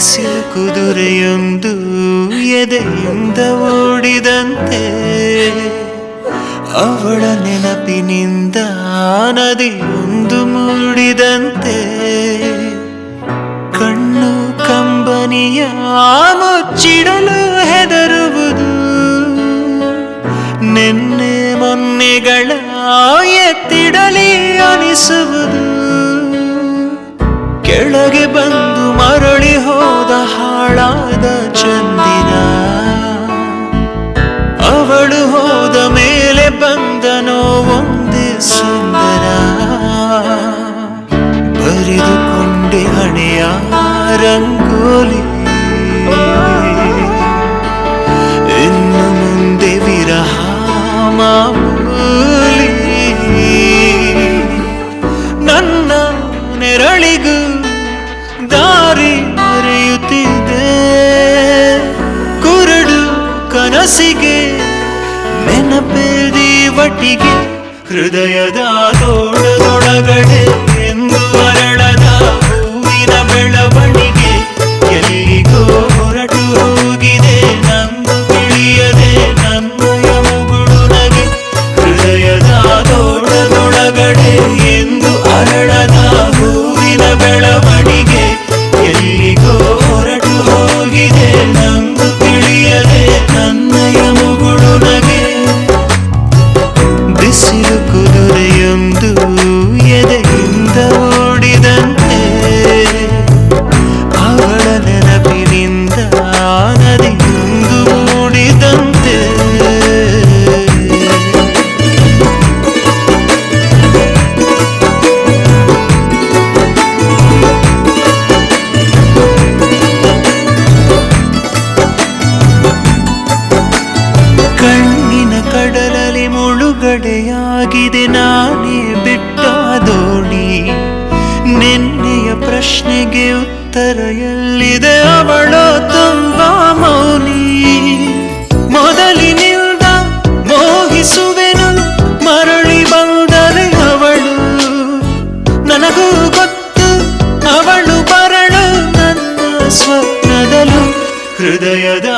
ಬಿಸಿಲು ಕುದುರೆಯೊಂದು ಎದೆಯಿಂದ ಓಡಿದಂತೆ, ಅವಳ ನೆನಪಿನಿಂದ ನದಿಯೊಂದು ಮೂಡಿದಂತೆ, ಕಣ್ಣು ಕಂಬನಿಯ ಮುಚ್ಚಿಡಲು ಹೆದರುವುದು, ನಿನ್ನೆ ಮೊನ್ನೆಗಳ ಎತ್ತಿಡಲಿ ಅನಿಸುವುದು, ಕೆಳಗೆ ಬಂದು ಮರಳಿ ಹೋದ ಹಾಳಾದ ಚಂದಿರ, ಅವಳು ಹೋದ ಮೇಲೆ ಬಂದನೋ ಒಂದೇ ಸುಂದರ, ಬರೆದುಕೊಂಡೆ ಹಣೆಯ ರಂಗೋಲಿ, ಇನ್ನು ಮುಂದೆ ವಿರಹ ಮಾಮೂಲಿ, ನನ್ನ ನೆರಳಿಗೂ ದಾರಿ ಮರೆಯುತ್ತಿದೆ, ಕುರುಡು ಕನಸಿಗೆ ನೆನಪೇದಿ ಒಟ್ಟಿಗೆ, ಹೃದಯದ ತೋಳದೊಳಗಡೆ ಎಂದು ಅರಳದ ಹೂವಿನ ಬೆಳವಣಿಗೆ, ಎಲ್ಲಿಗೋ ಹೊರಟು ಹೋಗಿದೆ ನಂದು ತಿಳಿಯದೆ ನನ್ನಯ ಮುಗುಳು ನಗೆ, ಹೃದಯದ ತೋಳದೊಳಗಡೆ ಎಂದು ಅರಳದ ಹೂವಿನ ಬೆಳವಣಿಗೆ, ಎಲ್ಲಿಗೋ ಹೊರಟು ಹೋಗಿದೆ ನಂದು ತಿಳಿಯದೆ ನನ್ನಯ ಮುಗುಳು ನಗೆ. ಬಿಸಿಲು ಕುದುರೆಯೊಂದು ಎದೆಯಿಂದ ಓಡಿದಂತೆ, ಅವಳ ನೆನಪಿನಿಂದ ನದಿಯೊಂದು ಮೂಡಿದಂತೆ. ಕಣ್ಣಿನ ಕಡಲಲ್ಲಿ ಮುಳುಗಡೆಯಾಗಿದೆ ನಾನೇ ಬಿಟ್ಟ ದೋಣಿ, ನಿನ್ನೆಯ ಪ್ರಶ್ನೆಗೆ ಉತ್ತರ ಎಲ್ಲಿದೆ ಅವಳು ತುಂಬಾ ಮೌನಿ, ಮೊದಲಿನಿಂದ ಮೋಹಿಸುವೆನು ಮರಳಿ ಬಂದರೆ ಅವಳು, ನನಗೂ ಗೊತ್ತು ಅವಳು ಬರಳು ನನ್ನ ಸ್ವಪ್ನದಲು, ಹೃದಯದ